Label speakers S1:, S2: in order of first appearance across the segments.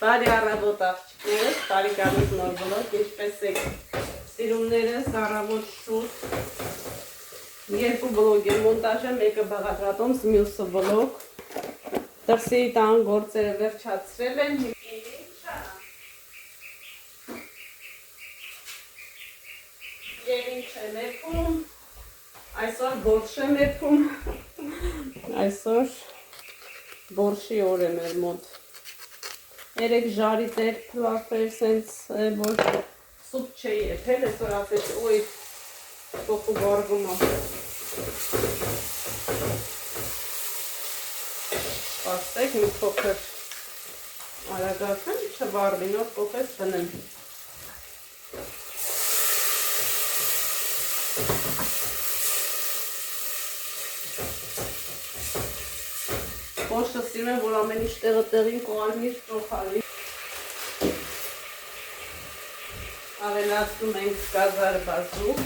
S1: Բարի առավոտ աղջիկներս, բարի գալուց նոր բլոգ, ինչպես եք սիրումներս, առավոտ շուտ երկու բլոգ եմ մոնտաժը, մեկը բաղադրատոմս, մյուսը բլոգ դրսի տան գործերը վերջացրել եմ և ինչ եմ եփում, այսօր բորշ եմ եփում, այսօր բորշի օր է մեր մոտ Երեք ժարի տեր պլավեր սենց որ սուպ չէի եփել, այսօր ասեց ոյ տոխու վարգում է Պաստեք մի փոքր արագացեմ, չվարվի, նոր փոխես տնեմ Բորշը սիրում եմ, որ ամեն ինչ տեղը տեղին կողալմիր ճոխալի Ավելացնում ենք գազար բազուկ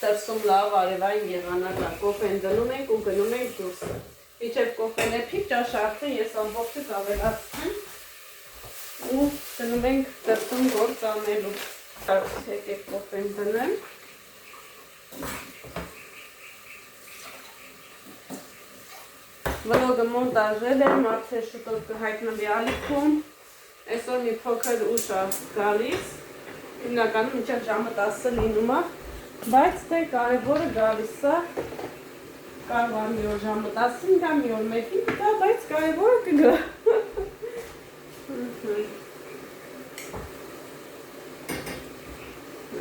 S1: Տրսում լավ արևային եղանակ է, կոֆեն դնում ենք ու գնում ենք դուրս Իջև կոֆեն էփի ճաշը արդեն ես ամբողջս ավելացնեմ ու դնում ենք դրսում գործ անելու եկեք կոֆեն դնեմ Վլոգը մոնտաժել եմ, արդեն շուտով կհայտնվի ալիքում Այսօր մի փոքր ուշ է գալիս Հիմնականում մինչև ժամը 10 լինում է Բայց դե կարևորը գալիս է Կարող է մի օր ժամը 10-ին գա, մի օր 1-ին գա, բայց կարևորը կգա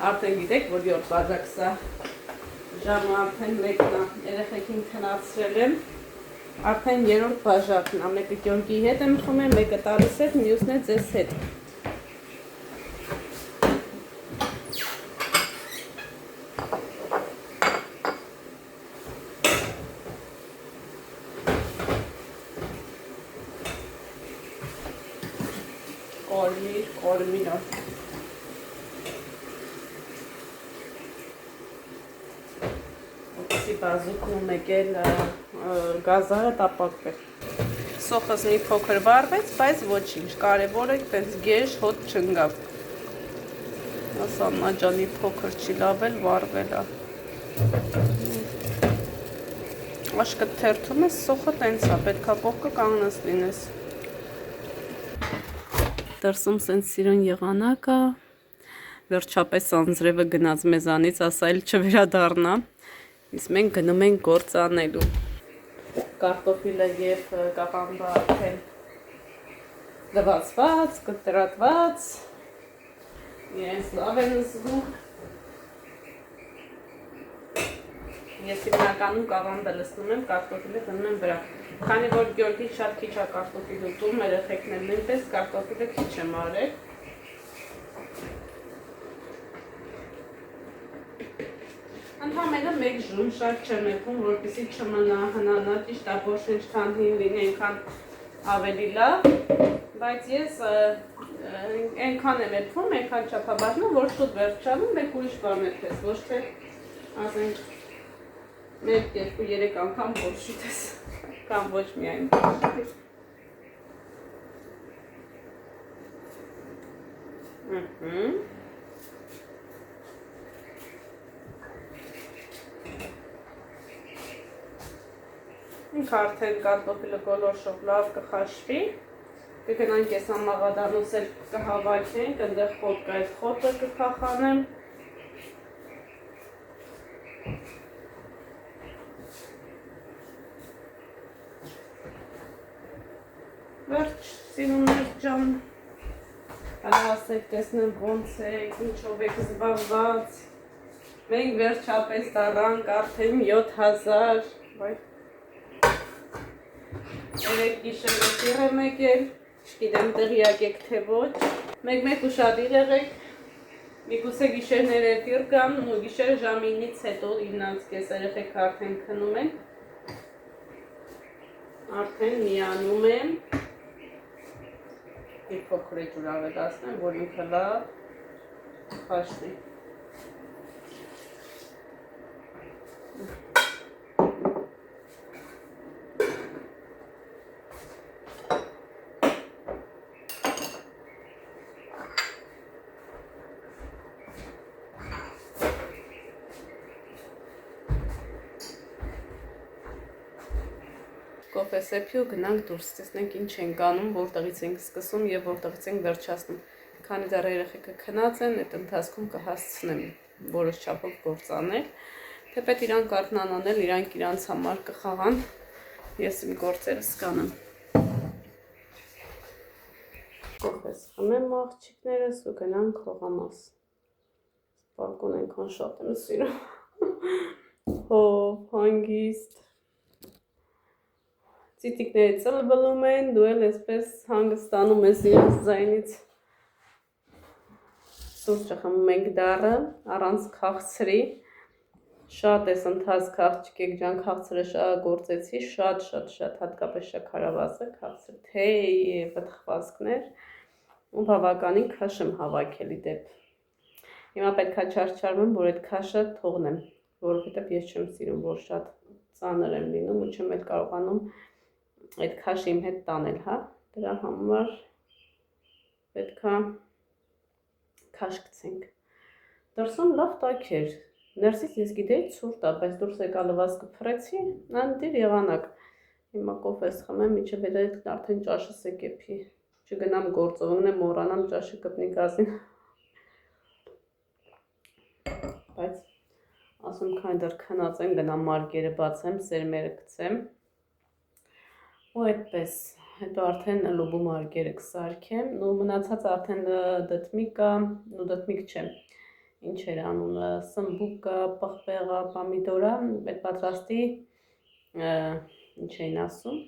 S1: Արդեն գիտեք, որ 7 բաժակ սա ժամը արդեն մեկն է, երեխեքին քնացրել եմ Արդեն 3-րդ բաժակն է, մեկը Գյորգի հետ եմ խմել, մեկը տալիս հետ, մյուսն է ձեզ հետ Կորմիր Ոսի բազուկն ու մեկ էլ գազարը տապակվեր Սոխս մի փոքր վարվեց, բայց ոչինչ, կարևոր է պենց գեշ հոտ չնգավ Ասաննա ջանի փոքր չի լավել, վարվել է Աշկը թերթում ես, սոխը տենց է, պետքա կողքը կանգնած լինես Դրսում սենց սիրուն եղանակ է Վերջապես անձրևը գնաց մեզանից, ասա էլ չվերադառնա Իսկ մենք գնում ենք գործ անելու Կարտոֆիլը և կաղամբը արդեն լվացված, կտրատված Իրենց լավ են զգում Ես հիմնականում կաղամբը լցնում եմ, կարտոֆիլը դնում եմ վրա Քանի որ Գյորգի շատ քիչ է կարտոֆիլ ուտում, երեխեքն էլ նույնպես կարտոֆիլը քիչ եմ արել Ընդհանրապես մեկ ժամ շատ չեմ եփում, որպեսզի չմնա հնանա, ճիշտ է բորշը ինչքան հին լինի, այնքան ավելի լավ, բայց ես այնքան եմ եփում, այնքան չափաբաժնում, որ շուտ վերջանում, մեկ ուրիշ բան եփես, ոչ թե ասենք 1-2-3 անգամ բորշ ուտես, կամ ոչ միայն բորշ Ինքը արդեն կարտոֆիլը գոլորշով լավ կխաշվի Կգնանք ես ամաղադանուս էլ կհավաքենք, ընդեղ խոտ կա այդ խոտը կքախանեմ Վերջ, սիրուններ ջան Հալա ասեք տեսնեմ ոնց եք, ինչով եք զբաղված Մենք վերջապես դառանք արդեն 7000 Երեք գիշերը սիր եմ եկել, չգիտեմ տեղյակ եք թե ոչ Մեկ ուշադիր եղեք, միգուցե գիշերները տիր կամ ու գիշերը ժամ 9-ից հետո 9:30 երեխեք արդեն քնում են Արդեն միանում եմ Մի փոքր ջուր ավելացնեմ, որ ինքը լավ խաշվի Կոֆե սեփի ու գնանք դուրս, տեսնենք ինչ ենք անում, որտեղից ենք սկսում եւ որտեղից ենք վերջացնում։ Քանի դեռ երեխեքը քնած են, այդ ընթացքում կհասցնեմ որոշ չափով գործ անել։ Թեպետ իրանք արթնանանել, իրանք իրանց համար կխաղան, ես իմ գործերս կանեմ։ Կոֆես խմեմ աղջիկներս ու գնանք հողամաս։ Բալկոն այնքան շատ եմ սիրում։ Հով, հանգիստ։ Ծիտիկները ծլբլում են, դու էլ այսպես հանգստանում ես իրենց ձայնից։ Սուրճը խմում ենք դառը, առանց քաղցրի։ Շատ ես ընթացք աղջիկեք ջան, քաղցրը գործեցի, շատ, հատկապես շաքարավազը, քաղցր թե եւ պտղվածքներ ու բավականին քաշ եմ հավաքել իդեպ։ Հիմա պետքա չարչարվեմ, որ այդ քաշը թողնեմ, որովհետեւ ես չեմ սիրում, որ շատ ծանր եմ լինում ու չեմ էլ կարողանում այդ քաշը իմ հետ տանել, հա, դրա համար պետքա քաշ գցենք։ Դրսում լավ տաք էր, ներսից ես գիտեի ցուրտ է, բայց դուրս եկա լվացքը փռեցի, անդիր եղանակ։ Հիմա կոֆես խմեմ, մինչև այդ արդեն ճաշս է կեփի, չգնամ գործով, ունեմ մոռանամ ճաշը կպնի գազին։ Բայց ասում քանի դեռ քնած եմ, գնամ մարգերը բացեմ, սերմերը գցեմ։ Ու այդպես, հետո արդեն լոբու մարգերը կսարքեմ, ու մնացած արդեն դդմիկ կա, ու դդմիկ չէ, ինչ էր անունը, սմբուկ կա, պղպեղա, պամիդորա, այդ պատրաստի, ինչ էին ասում,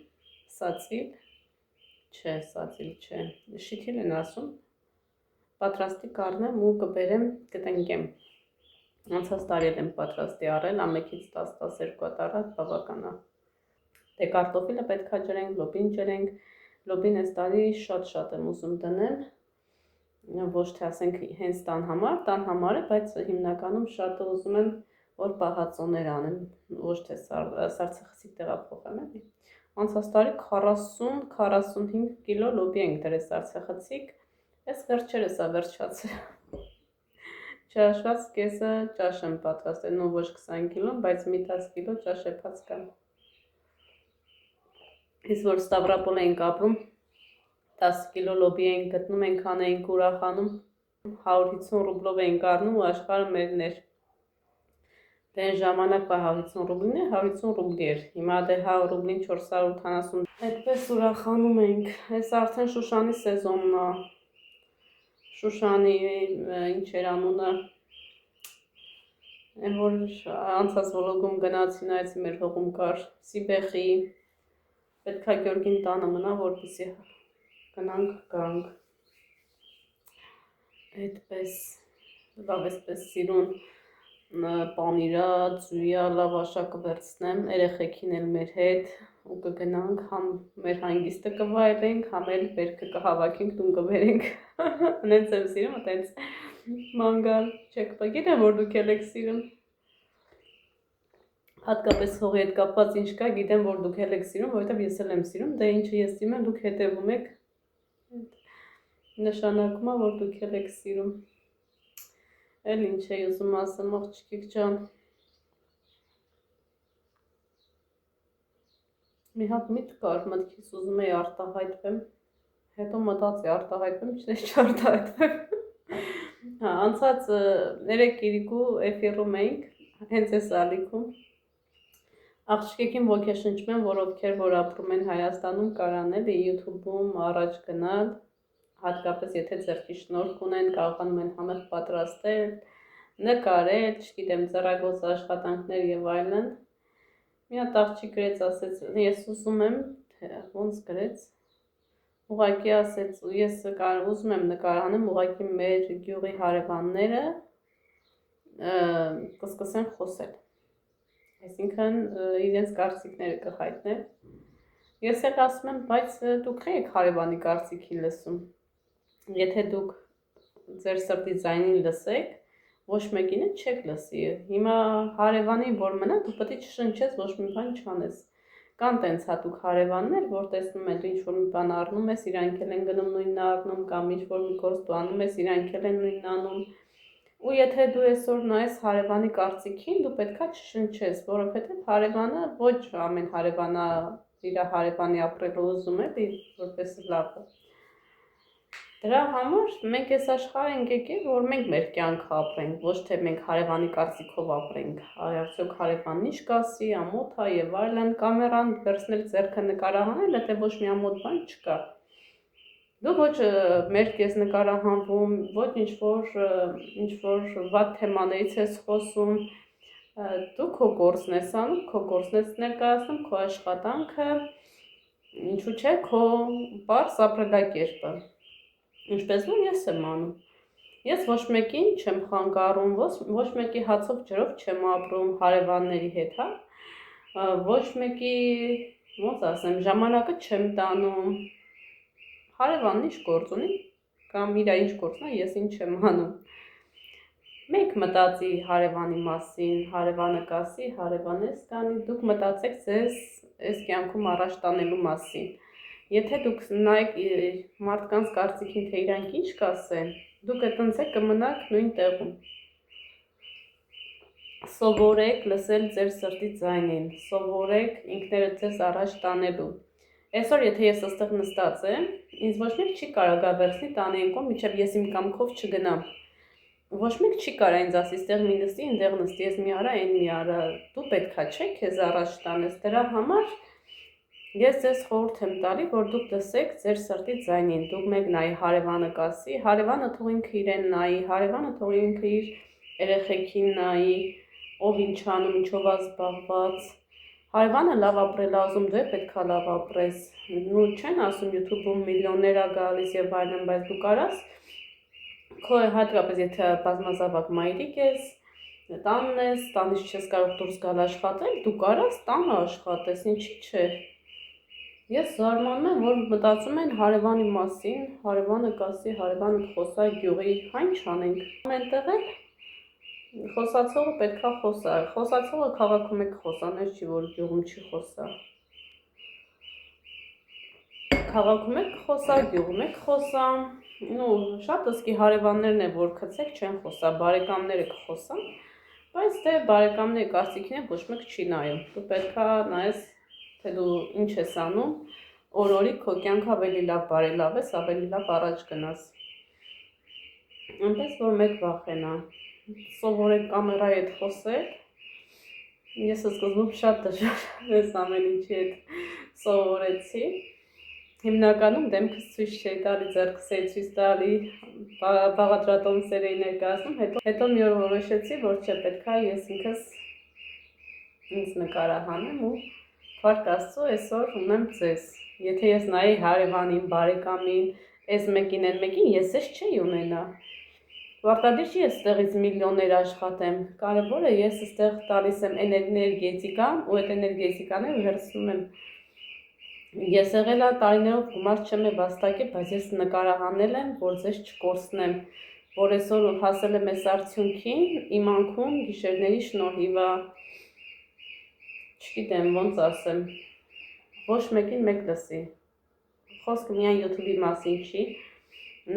S1: սացիլ, չէ, շիթիլ են ասում, պատրաստի կառնեմ ու կբերեմ կտնկեմ, անցած տարի եմ պատրաստի առել, ամեկից 10-12 տարած բավականա։ Դե կարտոֆիլը պետքա ջրենք, լոբին ջրենք, լոբին այս տարի շատ եմ ուզում դնել, ոչ թե ասենք հենց տան համար է, բայց հիմնականում շատ ուզում եմ, որ պահածոներ անեմ, ոչ թե սառցախցիկ տեղափոխեմ էլի։ Անցած տարի 40-45 կիլո լոբի ենք դրել սառցախցիկ, այս վերջերս է վերջացել։ Չհաշված կեսը ճաշ եմ պատրաստել, ոչ 20 կիլո, բայց մի 10 կիլո ճաշ եփած կա։ Իսկ որ Ստավրապոլ ենք ապրում, 10 կիլո լոբի ենք գտնում, այնքան էինք ուրախանում, 150 ռուբլով էինք առնում ու աշխարհը մերն էր։ Դե այն ժամանակվա 150 ռուբլին է, 150 ռուբլի էր, հիմա դե 100 ռուբլին 480, այդպես ուրախանում ենք, այս արդեն Շուշանի սեզոնն է, Շուշանի ինչ էր անունը, այն որ անցած վլոգում գնացի նայեցի մեր հողում կար, Սիբեխի, պետքա Գյորգին տանը մնա, որպեսզի գնանք գանք։ Այդպես լավ էսպես սիրուն պանիրա, ձույա, լավ աշակը վերցնեմ, երեխեքին էլ մեր հետ ու կգնանք, համ մեր հանգիստը կվայելենք, համ էլ բերքը կհավաքենք, տուն կբերենք։ Նենց եմ սիրում, այտենց մանգալ, չեք գիտեմ, որ դուք էլ եք սիրում։ Հատկապես հողի հետ կապված ինչ կա, գիտեմ, որ դուք էլ եք սիրում, որովհետև ես էլ եմ սիրում, դե ինչը ես սիրում եմ, դուք հետևում եք, նշանակում է, որ դուք էլ եք սիրում։ Էլ ինչ էի ուզում ասեմ, աղջիկիկ ջան։ Մի հատ միտք կար, մտքից ուզում էի արտահայտվեմ, հետո մտածի արտահայտվեմ, չէ՞ չարտահայտվեմ։ Հա, անցած 3 Կիրիկու էֆիրում էինք, հենց այս ալիքում։ Աղջիկեքին ոգեշնչում եմ, որ ովքեր որ ապրում են Հայաստանում կարան էլի YouTube-ում առաջ գնալ, հատկապես եթե ձեռքի շնորհք ունեն, կարողանում են համեղ պատրաստել, նկարել, չգիտեմ, ձեռագործ աշխատանքներ եւ այլն։ Մի հատ աղջիկ գրեց, ասեց, ես ուզում եմ, ոնց գրեց, ուղղակի ասեց, ես ուզում եմ նկարանեմ, ուղղակի մեր գյուղի հարևանները կսկսեն խոսել։ Այսինքն իրենց կարծիքները կհայտնեն։ Ես էլ ասում եմ, բայց դուք եք հարևանի կարծիքին լսում։ Եթե դուք ձեր սրտի ձայնին լսեք, ոչ մեկին չեք լսի։ Հիմա հարևանի որ մնա, դու պետք է չշնչես, ոչ մի բան չանես։ Կան տենց հատուկ հարևաններ, որ տեսնում են դու ինչ-որ մի բան առնում ես, իրանք էլ են գնում նույնն առնում, կամ ինչ-որ մի գործ դու անում ես, իրանք էլ են նույնն անում։ Ու եթե դու այսօր նայես հարևանի կարծիքին, դու պետքա չշնչես, որովհետև հարևանը ոչ ամեն հարևանա իր հարևանի ապրելու ուզում է, որպես լավ է։ Դրա համար մենք այս աշխարհ ենք եկել, որ մենք մեր կյանքը ապրենք, ոչ թե մենք հարևանի կարծիքով ապրենք։ Արդյոք հարևանն ինչ կասի, ամոթ է եւ այլն, կամերան վերցնել ձեռքը նկարահանել, դա ոչ մի ամոթ բան չկա։ Դու ոչ մերկ ես նկարահանվում, ոչ ինչ-որ վատ թեմաներից ես խոսում, դու քո գործն ես անում, քո գործն ես ներկայացնում, քո աշխատանքը, ինչու՞ չէ, քո պարզ ապրելակերպը, ինչպես որ ես եմ անում։ Ես ոչ մեկին չեմ խանգարում, ոչ մեկի հացով ջրով չեմ ապրում հարևանների հետ, հա, ոչ մեկի, ոնց ասեմ, ժամանակը չեմ տանում։ Հարևանն ինչ գործ ունի, կամ իր ինչ գործն է, ես ինչ եմ անում։ Մեկ մտածի հարևանի մասին, հարևանը կասի, հարևանես կանի, դուք մտածեք ձեզ այս կյանքում առաջ տանելու մասին։ Եթե դուք նայեք մարդկանց կարծիքին, թե իրանք ինչ կասեն, դուք այդտենց կմնաք նույն տեղում։ Սովորեք լսել ձեր սրտի ձայնին, սովորեք ինքներդ ձեզ առաջ տանելու։ Այսօր եթե ես այստեղ նստած եմ, ինձ ոչ մեկ չի կարա վերցնի տանի այն կողմ, մինչև ես իմ կամքով չգնամ։ Ոչ մեկ չի կարա ինձ ասի, ստեղ մի նստի, այնտեղ նստի, ես մի արա, այն մի արա։ Դու պետքա չէ քեզ առաջ տանես, դրա համար ես ձեզ խորհուրդ եմ տալի, որ դուք լսեք ձեր սրտի ձայնին, դուք մեկ նայի հարևանը կասի, հարևանը թող ինքը իրեն նայի, հարևանը թող ինքը իր երեխեքին նայի, ով ինչ անում, ինչով է զբաղված։ Հարևանը լավ ապրել ուզում, դու պետքա լավ ապրես։ Նու չեն ասում YouTube-ում միլիոններ է գալիս եւ այլն, բայց դու կարաս քո հատկապես եթե բազմազավակ մայրիկ ես, տանն ես, տանից չես կարող դուրս գալ աշխատել, դու կարաս տանը աշխատես, ինչի՞ չէ։ Ես զարմանում եմ, որ մտածում են հարևանի մասին, հարևանը կասի, հարևանը խոսա գյուղի, ինչ անենք։ Ամենտեղ էլ խոսացողը պետքա խոսա, խոսացողը քաղաքում է խոսա, նես չի, որ գյուղում չի խոսա։ Քաղաքում եք խոսա, գյուղում եք խոսա, շատ ըսկի հարևաններն է, որ քցեք չեն խոսա, բարեկամները կխոսան, բայց դե բարեկամների կարծիքին ոչ մեկ չի նայում, դու պետքա նայես, թե դու ինչ ես անում, օր-օրի քո կյանքը ավելի լավ բարելավես, ավելի լավ առաջ գնաս։ Այնպես որ մեկ վախենա, սովորեք կամերայի հետ խոսել, ես սկզբում շատ դժվար ես ամեն ինչի հետ սովորեցի, հիմնականում դեմքս ցույց չէի տալի, ձեռքս էի ցույց տալի, բաղադրատոմսեր էի ներկայացնում, հետո մի օր որոշեցի, որ չէ, պետքա ես ինքս ինձ նկարահանեմ ու Փառք Աստծո, այսօր ունեմ ձեզ։ Եթե ես նայի հարևանին, բարեկամին, այս մեկին, այն մեկին, ես էս չէի ունենա։ Պարտադիր չի ես ստեղից միլիոններ աշխատեմ, կարևորը ես ստեղ տալիս եմ էներգետիկան ու այդ էներգետիկան վերցնում եմ։ Ես եղել է տարիներով գումար չեմ վաստակել, բայց ես նկարահանել եմ, որ ձեզ չկորցնեմ, որ այսօր հասել եմ այս արդյունքին, իմ անքուն գիշերների շնորհիվ է, չգիտեմ ոնց ասեմ, ոչ մեկին մեկ լսի, խոսքը միայն YouTube-ի մասին չի,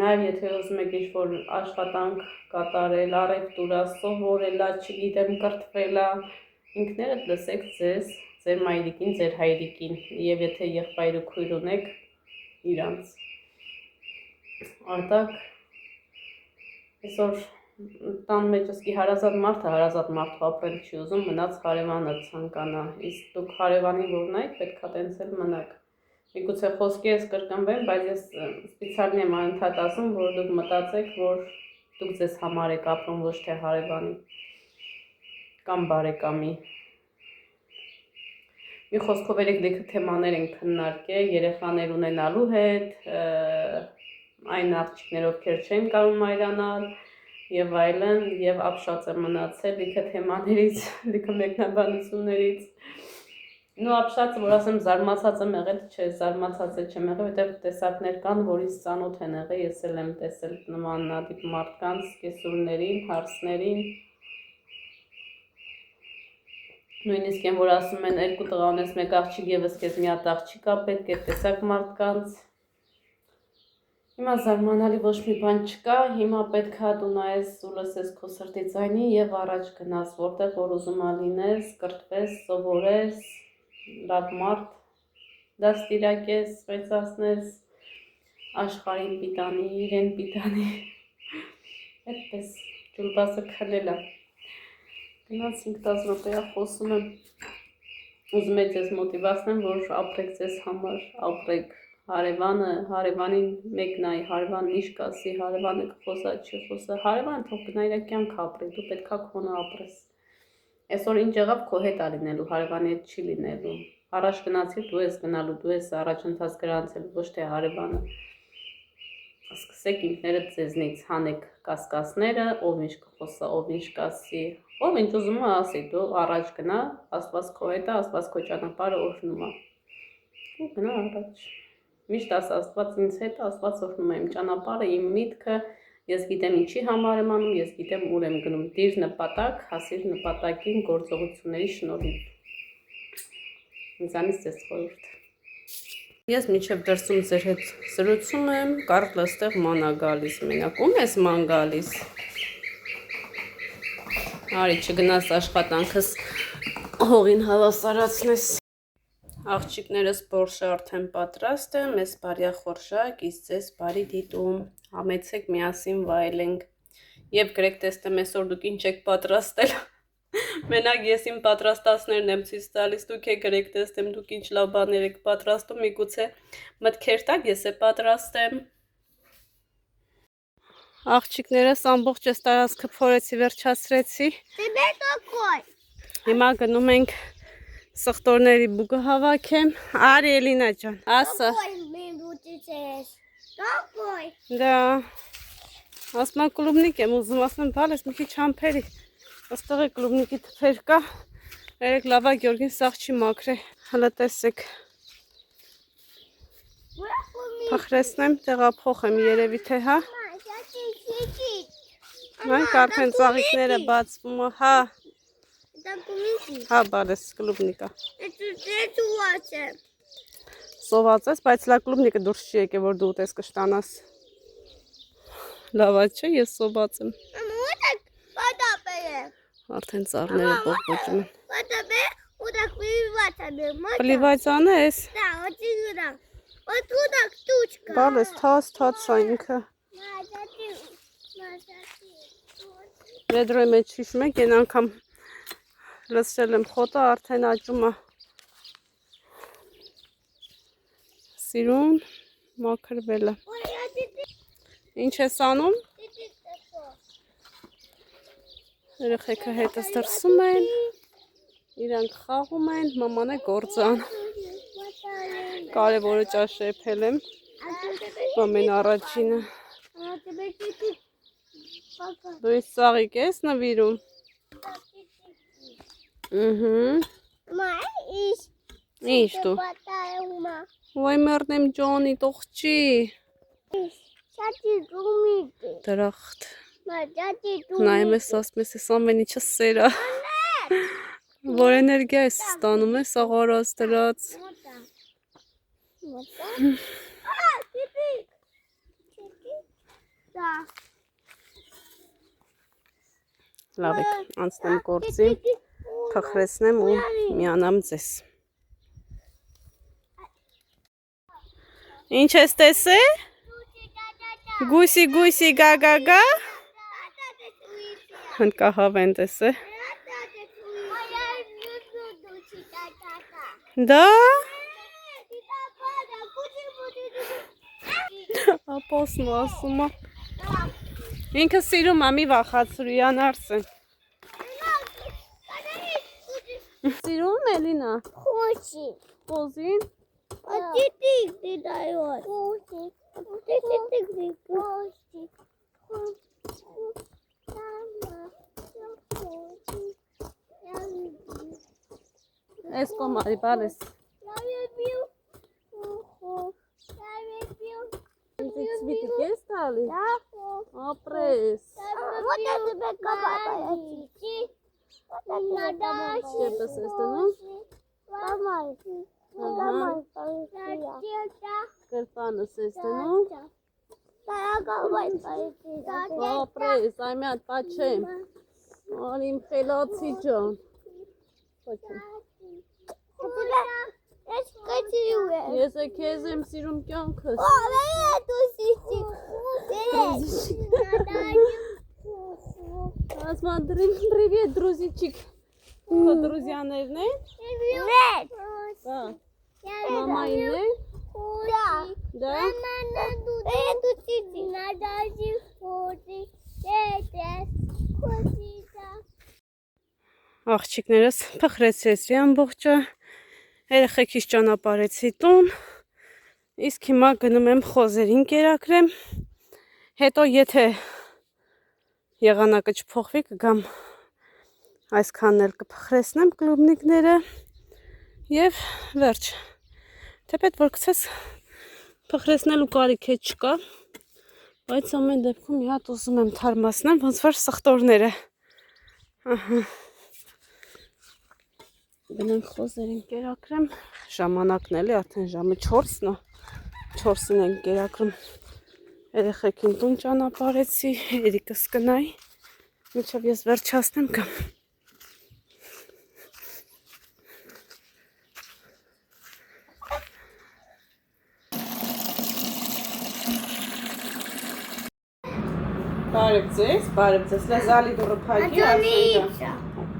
S1: նաև եթե ուզում եք ինչ-որ աշխատանք կատարել, առևտուր, սովորել, չգիտեմ, կրթվել, ինքներդ լսեք ձեզ, ձեր մայրիկին, ձեր հայրիկին, եւ եթե եղբայր ու քույր ունեք, իրանց։ Արտակ այսօր տան մեջ ըսկի հարազատ մարդու ապրել չի ուզում, մնաց հարևանը ցանկանա, իսկ դուք հարևանին որ նայեք, պետքա տենց էլ մնաք։ Միգուցե խոսքի ես կրկնվեմ, բայց ես սպեցիալն եմ անընդհատ ասում, որ դուք մտածեք, որ դուք ձեզ համար եք ապրում, ոչ թե հարևանի կամ բարեկամի։ Մի խոսքով լիքը թեմաներ ենք քննարկել, երեխաներ ունենալու հետ, այն աղջիկներ, ովքեր չեն կարող մայրանալ, եւ այլն, եւ ապշած եմ մնացել լիքը թեմաներից, լիքը մեկնաբանություններից։ Նու ապշածը, որ ասեմ զարմացած եմ եղել, չէ, զարմացած չեմ եղել, որտեղ տեսակներ կան, որից ծանոթ են եղել, ես էլ եմ տեսել նմանատիպ մարդկանց, կեսուրներին, հարսներին։ Նույնիսկ են, որ ասում են երկու տղա ունես, մեկ աղջիկ եւս քեզ մի հատ աղջիկ կա պետք է տեսակ մարդկանց։ Հիմա զարմանալի ոչ մի բան չկա, հիմա պետքա դու նայես ու լսես քո սրտի ձայնին եւ առաջ գնաս, որտեղ որ ուզում ա լինես, կրթվես, սովորես, լավ մարդ դաստիարակես, խեցացնես, աշխարհին պիտանի, իրեն պիտանի, այդպես ջուլբասը քնել է, գնացինք 10 րոպեա խոսում եմ, ուզում եմ ձեզ մոտիվացնեմ, որ ապրեք ձեզ համար, ապրեք, հարևանին մեկ նայ, հարևանն ինչ կասի, հարևանը կխոսա, չի խոսա, հարևանը թող գնա իր կյանքը ապրի, դու պետքա քոնը ապրես, այսօր ինչ եղավ քո հետ ա լինելու, հարևանի հետ չի լինելու, առաջ գնացիր դու ես գնալու, դու ես առաջընթաց գրանցելու, ոչ թե հարևանը, սկսեք ինքներդ ձեզնից հանեք կասկածները, ով ինչ կխոսա, ով ինչ կասի, ով ինչ ուզում է ասի, դու առաջ գնա, Աստված քո հետ է, Աստված քո ճանապարհը օրհնում է, ու գնա առաջ, միշտ ասա Աստված ինձ հետ է, Աստված օրհնում է իմ ճանապարհը, իմ միտքը, ես գիտեմ ինչի համար եմ անում, ես գիտեմ ուր եմ գնում, դիր նպատակ, հասիր նպատակին գործողությունների շնորհիվ, ինձանից ձեզ խորհուրդ Ես մինչև դրսում ձեր հետ զրուցում եմ, Կարլը ստեղ ման է գալիս, մենակ ում ես ման գալիս, արի չգնաս աշխատանքս հողին հավասարացնես, աղջիկներս բորշը արդեն պատրաստ է, մեզ բարյա խորշակ, իսկ ձեզ բարի դիտում, համեցեք միասին վայելենք, և գրեք տեստեմ այսօր դուք ինչ եք պատրաստել, Մենակ ես իմ պատրաստածներն եմ ցույց տալիս, դուք եք գրեք տեսնեմ, դուք ինչ լավ բաներ եք պատրաստում, միգուցե մտքեր տակ ես է պատրաստեմ։ Աղջիկներս ամբողջ այս տարածքը փորեցի, վերջացրեցի։ Հիմա գնում ենք սխտորների բուգը հավաքեմ։ Արի Էլինա ջան, ասա։ Դա ասма կլուբնիկ եմ ուզում, ասում բալես մի քիչ համբերի։ Աստեղ է կլուբնիկի թփեր կա, երեք լավա Գյորգին սաղ չի մաքրե, հլը տեսեք, փխրեսնեմ, տեղափոխեմ երևի թե հա, մենք արդեն ծաղիկները բացվում է, հա, հա բալես կլուբնիկա, սոված ես, բայց լա կլուբնիկը դուրս չի եկե, որ դու ուտես կշտանաս, լավա չէ, ես սոված եմ, արդեն ծառները բողբոջում են։ Պլիվայցան ես։ Բալես թաց է ինքը։ Ռեդրոյ մեջ հիշում եք, են անգամ լսրել եմ խոտը, արդեն աճում է։ Սիրուն, մաքրվել է։ Ինչ ես անում։ Երեխեքը հետս դրսում են, իրանք խաղում են, մաման է գործան, կարևորը ճաշը էփել եմ, ամեն առաջինը, դու իս ծաղիկ ես նվիրում, ինչ դու, վայ մերնեմ ջոնի տողջի, դրախտ, նայում ես ասում ես ամեն ինչը սեր է, որ էներգիա ես ստանում ես աղարած դրած, լավ եք, անցնեմ գործի, փխրեցնեմ ու միանամ ձեզ։ Ինչ ես տեսե? Գույսի գա, հնկահավ են տեսե։ Դա? Ապոսն ու ասում է։ Ինքը սիրում է, մի վախացրու, յան արսեն։ Սիրում Էլինա։ Խոզին։ Ես կոմարի բալես։ Ինձ ցվիտիկ ես տալի։ Ապրես։ Չեպս ես դնում։ Կրպանս ես դնում։ Ապրես, այմյատ պաչեմ։ Ան իմ խելացի ջան։ Ես քեզ եմ սիրում կյանքս։ Смотри, привет, друзичек. Քո друзьяներն են։ Да. Մամային է։ Да. Աղջիկներս փխրեցրեցի ամբողջը, երեխեքիս ճանապարհեցի տուն, իսկ հիմա գնում եմ խոզերին կերակրեմ, հետո եթե եղանակը չփոխվի կգամ այսքանն էլ կփխրեցնեմ կլուբնիկները և վերջ, թեպետ որ գցես փխրեցնելու կարիք է չկա, բայց ամեն դեպքում մի հատ ուզում եմ թարմացնեմ, ոնց որ սխտորները, Գնանք խոզերին կերակրեմ, ժամանակն էլի արդեն ժամը 4-ն է, 4-ին ենք կերակրում, երեխեքին տուն ճանապարհեցի, Էրիկս կնայի, մինչև ես վերջացնեմ կամ Բարև ձեզ, լեզալի դուրը փակի, ասենջա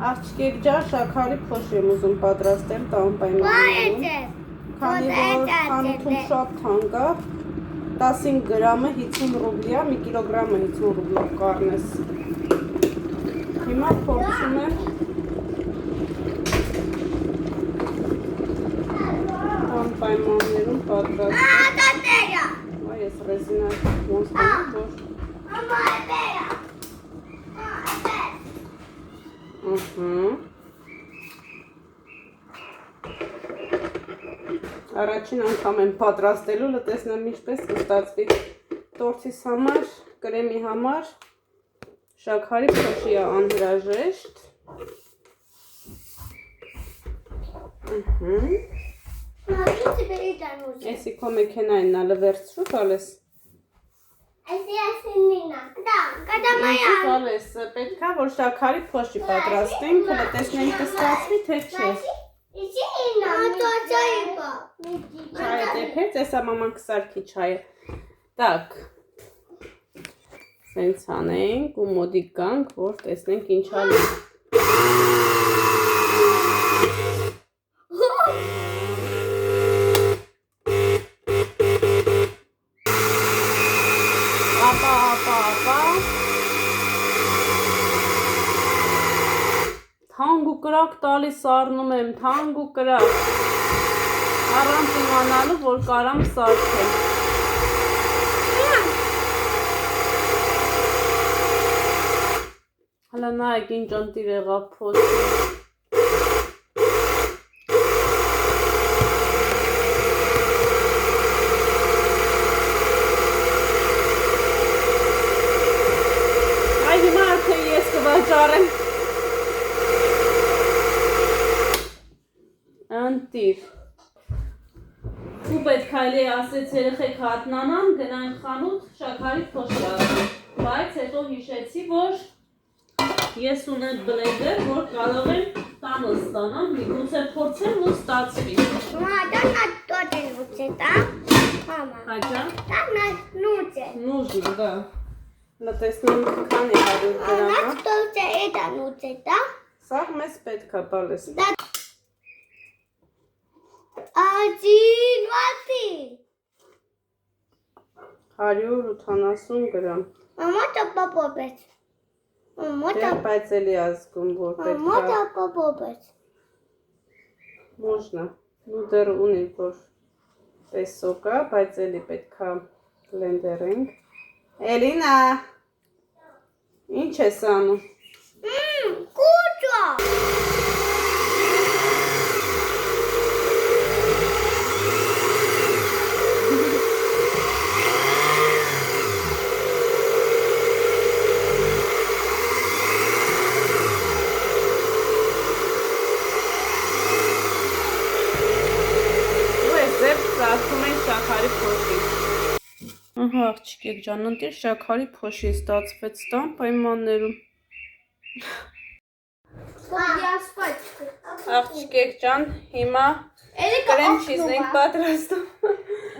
S1: Աղջկեք ջան, շաքարի փոշի եմ ուզում պատրաստել տան պայմաններում, քանի որ խանութում շատ թանկ է, 15 գրամը 50 ռուբլի է, 1 կիլոգրամը 50 ռուբլով կառնես։ Հիմա փորձում եմ տան պայմաններում պատրաստել։ Այ ես ռեզինա ոնց տանեմ, որ Առաջին անգամ եմ պատրաստելու, լտեսնեմ ինչպես կստացվի տորտիս համար, կրեմի համար, շաքարի փոշի է անհրաժեշտ։ Էսի քո մեքենային նալը վերցրու տալես։ Պետք է որ շաքարի փոշի պատրաստենք, լտեսնենք կստացվի, թե չէ։ Չայը դեպեց, էսա մաման կսարքի չայը։ Так, սենց անենք ու մոդիկ գանք, որ տեսնենք ինչ ալի։ Թանկ ու կրակ տալիս սառնում եմ, թանկ ու կրակ, առանց իմանալու, որ կարամ սարքեմ։ Հլա նայեք ինչ ընտիր եղավ փոսի։ Այ հիմա արդեն ես կվաճառեմ։ Ընտիր։ Ու պետք այլի ասեց երեխեք հատնանան, գնային խանութ շաքարի փոշի ասել, բայց հետո հիշեցի, որ ես ունեմ բլենդեր, որ կարող եմ տանը ստանամ, միգուցե փորձեմ ու ստացվի։ Հաջա։ Нужно, да. Լտեսնեմ քանի 100 գրամա։ Սա մեզ պետք է բալես։ Աջին վատի 180 գրամ Մամա տապապոպեց Բայց էլի ազգում որ պետք է Մամա տապապոպեց Можно Ну դեռ ունի որ պեսո կա Բայց էլի պետք է բլենդերենք Էլինա Ինչ ես անում Կուճա Ահա աղջիկեք ջան, ընտիր շաքարի փոշի ստացվեց տան պայմաններում։ Աղջիկեք ջան, հիմա Կրեմ չիզ ենք պատրաստում։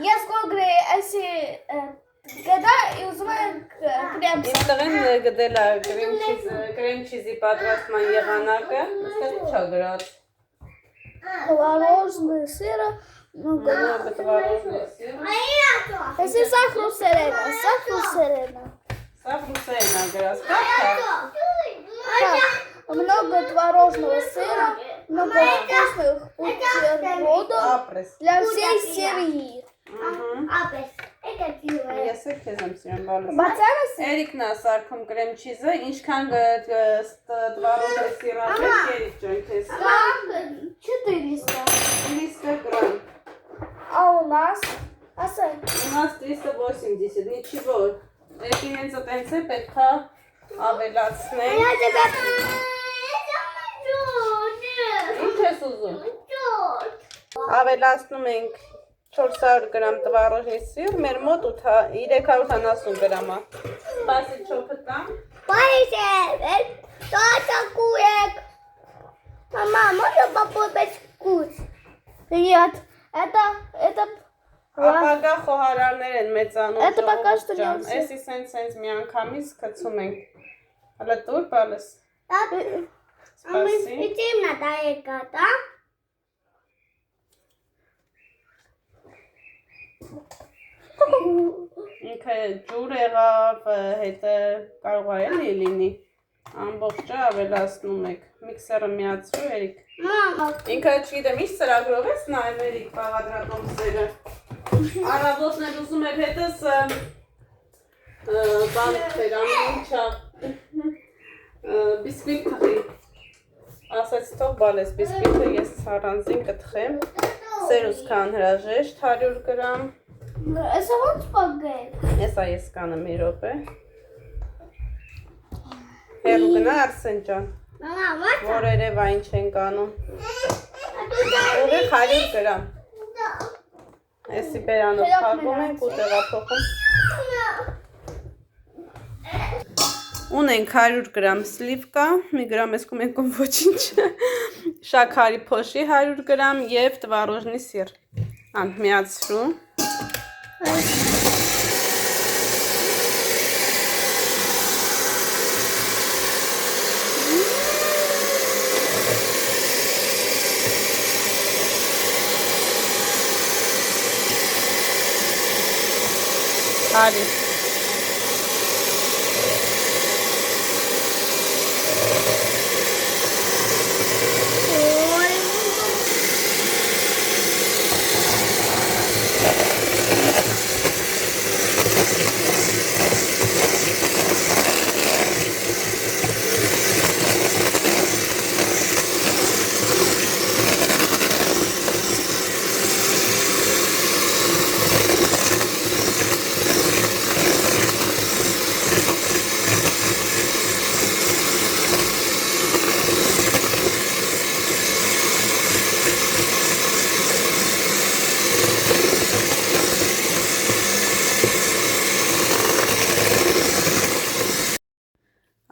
S2: Ես կոգրի այսի գդա ուզում եմ կրեմ
S1: Իմ տղեն գդել է կրեմ չիզի պատրաստման եղանակը, ստեղ չա գրած։
S2: Творожный сыр,
S1: Տվարոժն
S2: если сахар серена.
S1: Սաղ ռուսերեն է գրած, կապ
S2: Много творожного сыра, много вкусных бутербродов
S1: ապրես։
S2: для всей семьи.
S1: Ես էլ քեզ եմ սիրում բալես։
S2: Բացարս
S1: Էրիկն է սարքում կրեմ չիզը, ինչքան տվարոժը սիրապ է, Էրիկ ջան քեզ։
S2: 400.
S1: 300 գրամ։
S2: А у нас?
S1: У нас 380, ничего։ Էրիկին հենց տենց է պետք է ավելացնենք։
S2: Я тебя
S1: Ինչ ես ուզում։ Ավելացնում ենք 400 գրամ տվարոժնի սիր, մեր մոտ 370 գրամ է։ Սպասի չոփը տամ։
S2: Мама, можно попробовать вкус? Нет, это
S1: Ապագա խոհարարներ են մեծանում
S2: Это пока что не
S1: ժողովուրդ ջան։
S2: все.
S1: Էսի սենց միանգամից կցում ենք։ Հələ դուր բալես։ Սպասի։
S2: Идем на далеко, да?
S1: Ինքը ջուր եղավ, հետը կարող է էլի լինի։ Ամբողջը ավելացնում եք։ Միքսերը միացրու Էրիկ։
S2: Мама,
S1: Ինքը չգիտեմ ինչ ծրագրով ես նայում Էրիկ բաղադրատոմսերը։ Առավոտն էլ ուզում էր հետս բան ֆերանում ինչա բիսկվիտ թխի։ Ասաց թող բալես բիսկվիտը ես առանձին կթխեմ։ Սերուս կան հրաժեշտ 100 գրամ։
S2: это вот спагетти.
S1: Հեսա ես կանեմ մի րոպե։ Հերու գնա Արսեն ջան։
S2: Мама, вот
S1: Որ երևա ինչ ենք անում։ Ուղիղ 100 գրամ։ Էսի բերանով փակում ենք ու տեղափոխում։ Ունենք 100 գրամ սլիվկա, մի գրամ եսքում ենք ոչինչ։ Շաքարի փոշի 100 գրամ եւ տվարոժնի սիր։ Անդ միացրու։ Հարի։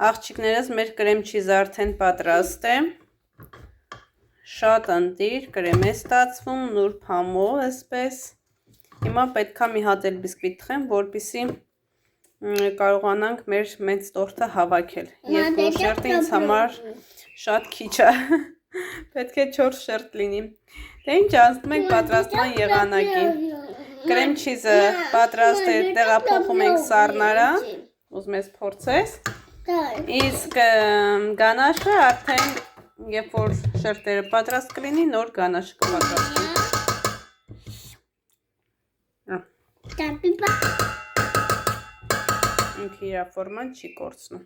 S1: Աղջիկներս մեր կրեմ չիզը արդեն պատրաստ է։ Շատ ընտիր կրեմ է ստացվում, նուրբ համով էսպես։ Հիմա պետք է մի հատ էլ բիսկվիտ թխեմ, որպեսզի կարողանանք մեր մեծ տորտը հավաքել։ Երկու շերտը ինձ համար շատ քիչ է։ Պետք է 4 շերտ լինի։ Դե ինչ անցնում ենք պատրաստման եղանակին։ Կրեմ չիզը պատրաստ է, տեղափոխում ենք սառնարա։ Ուզում ես փորձես։ Իսկ գանաշը արդեն երբ որ շերտերը պատրաստ կլինի, նոր գանաշը կպատրաստվի։ Ինքը իր ֆորման չի կորցնում։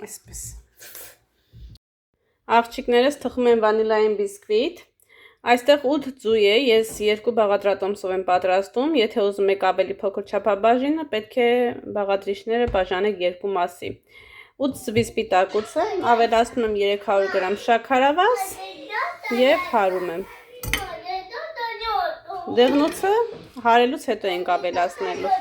S1: Այսպես։ Աղջիկներս թխում են վանիլային բիսկվիտ։ Այստեղ 8 ձու է, ես 2 բաղադրատոմսով եմ պատրաստում, եթե ուզում եք ավելի փոքր չափաբաժինը, պետք է բաղադրիչները բաժանեք 2 մասի։ 8 զվի սպիտակուցը, ավելացնում եմ 300 գրամ շաքարավազ և հարում եմ։ Դեղնուցը հարելուց հետո ենք ավելացնելու։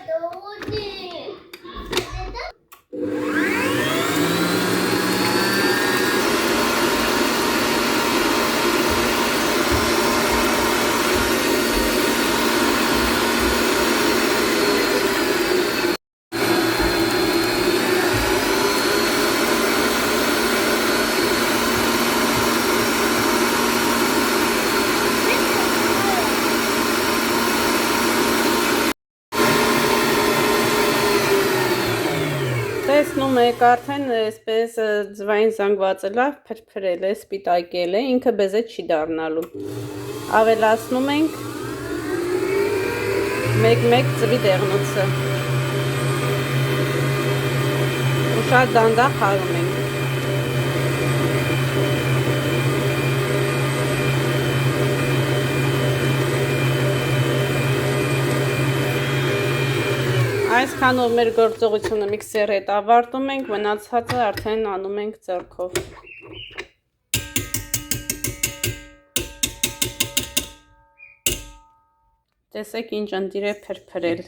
S1: մեկ արդեն այսպես ձվային զանգվածը լավ փրփրել է, սպիտակել է, ինքը բեզե չի դառնալու։ Ավելացնում ենք 1-1 ձվի դեղնոցը։ Ու շատ դանդաղ խառնում ենք։ Այսքանով մեր գործողությունը միքսերի հետ ավարտում ենք, մնացածը արդեն անում ենք ձեռքով։ Տեսեք ինչ ընտիր է փրփրել։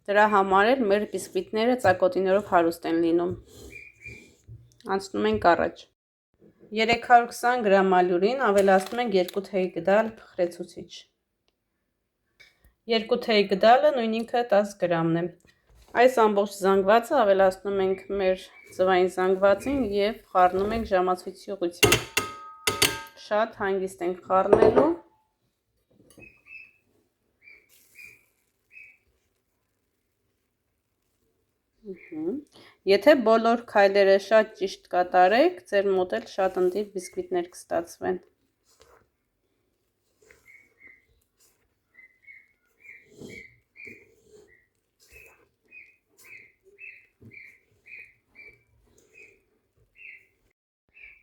S1: Դրա համար էլ մեր բիսկվիտները ծակոտիներով հարուստ են լինում։ Անցնում ենք առաջ։ 320 գրամ ալյուրին ավելացնում ենք 2 թեյ գդալ փխրեցուցիչ։ 2 թեյ գդալը նույն ինքը 10 գրամն է։ Այս ամբողջ զանգվածը ավելացնում ենք մեր ձվային զանգվածին և խառնում ենք ժամացույցի ուղղությամբ։ Շատ հանգիստ ենք խառնելու։ Եթե բոլոր քայլերը շատ ճիշտ կատարեք, ձեր մոտ էլ շատ ընտիր բիսկվիտներ կստացվեն։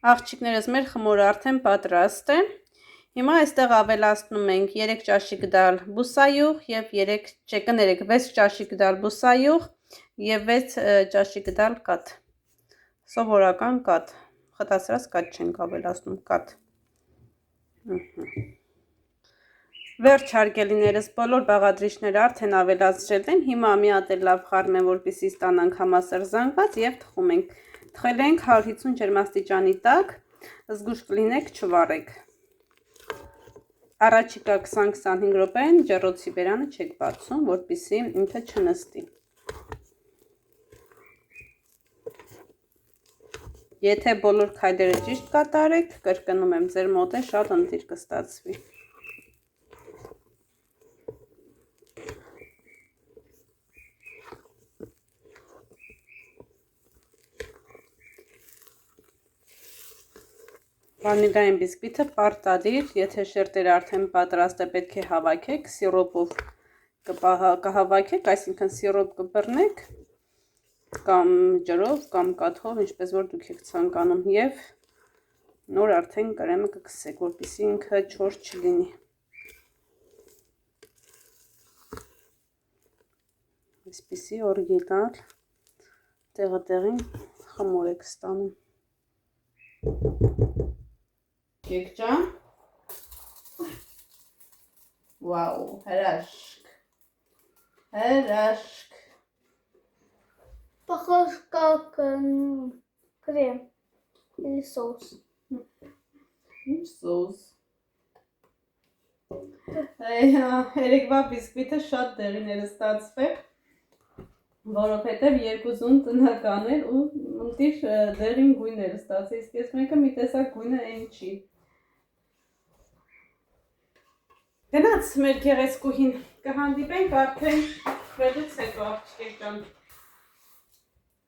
S1: Աղջիկներս, մեր խմորը արդեն պատրաստ է։ Հիմա այստեղ ավելացնում ենք 3 ճաշի գդալ բուսայուղ և 6 ճաշի գդալ բուսայուղ և 6 ճաշի գդալ կաթ։ Սովորական կաթ, խտացրած կաթ չենք ավելացնում, կաթ։ Վերջ հարգելիներս, բոլոր բաղադրիչները արդեն ավելացրել եմ, հիմա մի հատ էլ լավ խառնեմ, որպեսզի ստանանք համասար զանգված և թխում ենք։ Թխել ենք 150 ջերմաստիճանի տակ, զգույշ կլինեք չվառեք։ Առաջիկա 20-25 րոպեն ջեռոցի բերանը չեք բացում, որպեսզի ինքը չնստի։ Եթե բոլոր քայլերը ճիշտ կատարեք, կրկնում եմ, ձեր մոտ է շատ ընտիր կստացվի։ Վանիլային բիսկվիթը պարտադիր, եթե շերտերը արդեն պատրաստ է, պետք է հավաքեք, սիրոպով կհավաքեք, այսինքն սիրոպ կբռնեք, կամ ջրով, կամ կաթով, ինչպես որ դուք եք ցանկանում, և նոր արդեն կրեմը կքսեք, որպեսզի ինքը չոր չլինի։ Այսպիսի օրիգինալ տեղը-տեղին խմոր եք ստանում։ Եկջան, վաու, հրաշք, հրաշք։
S2: Похож как крем или соус.
S1: Ինչ սոուս։ Երեկվա բիսկվիթը շատ դեղիներ ստացվել, որովհետև երկուզուն տնական էր ու ընտիր դեղին գույներ ստացել, իսկ ես մեկը մի տեսակ գույնը այն չի։ Գնաց մեր գեղեցկուհին, կհանդիպենք արդեն վելուց հետո աղջիկ ջան։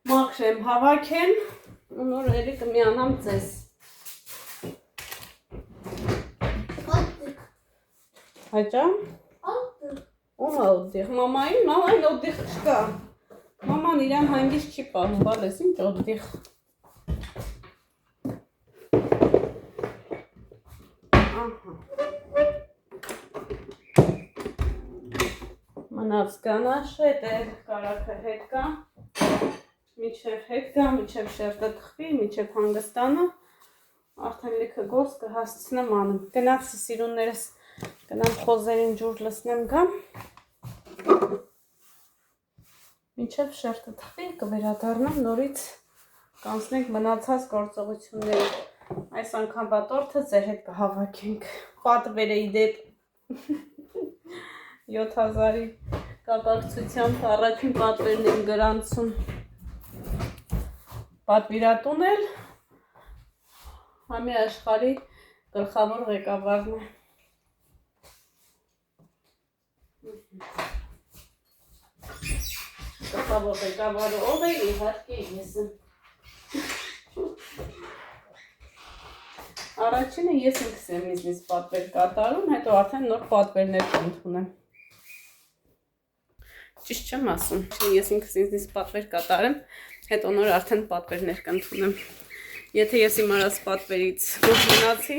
S1: Մաքրեմ, հավաքեմ ու նոր էլի կմիանամ ձեզ։ Հայջան։ Ում է օդիղ, մամային օդիղ չկա, մաման իրան հանգիստ չի պահում, բալես ինչ օդիղ։ Մնաց գանաշ հետ է, կարակը հետ կա, միջև շերտը թխվի, միջև հանգստանը, արդեն լիքը գործ կհասցնեմ անում։ Գնաց սիրուններս, գնամ խոզերին ջուր լսնեմ գամ, միջև շերտը թխվի, կվերադառնամ նորից կանցնենք մնացած գործողությունները։ Այս անգամ բատորդը ձեր հետ կհավաքենք, պատվեր էի դեպ 7000-ի կապակցությամբ առաջին պատվերն եմ գրանցում։ Պատվիրատուն էլ համի աշխարհի գլխավոր ղեկավարն է։ Գլխավոր ղեկավարը ով է, իհարկե ես եմ։ Առաջինը ես ինքս եմ ինձնից պատվեր կատարում, հետո արդեն նոր պատվերներ կընդունեմ։ Ճիշտ չեմ ասում։ Ես ինքս ինձնից պատվեր կատարեմ, հետո նոր արդեն պատվերներ կընդունեմ։ Եթե ես իմ արած պատվերից ոչ մնացի,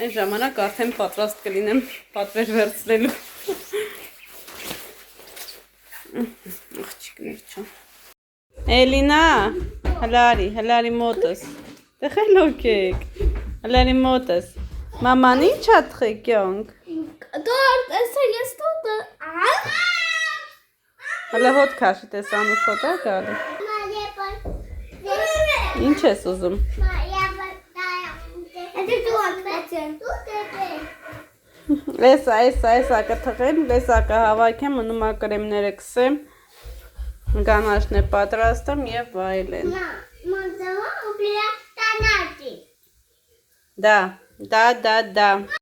S1: այն ժամանակ արդեն պատրաստ կլինեմ պատվեր վերցնելու։ Աղջիկներ չեմ։ Էլինա, հլարի մոտս։ Դե խելոք եք։ Հլարի մոտս։ Մաման ինչ ա թխեկյոնք։
S2: Դորդ, էսա ես տոտը։
S1: Հլա հոտ քաշի տես անուշ հոտ ա գալի։ Ինչ ես ուզում։ Էսա կթխեմ, էսա կհավաքեմ, մնում ա կրեմները կսեմ, գանաշն է պատրաստեմ և վայելեն։ Da.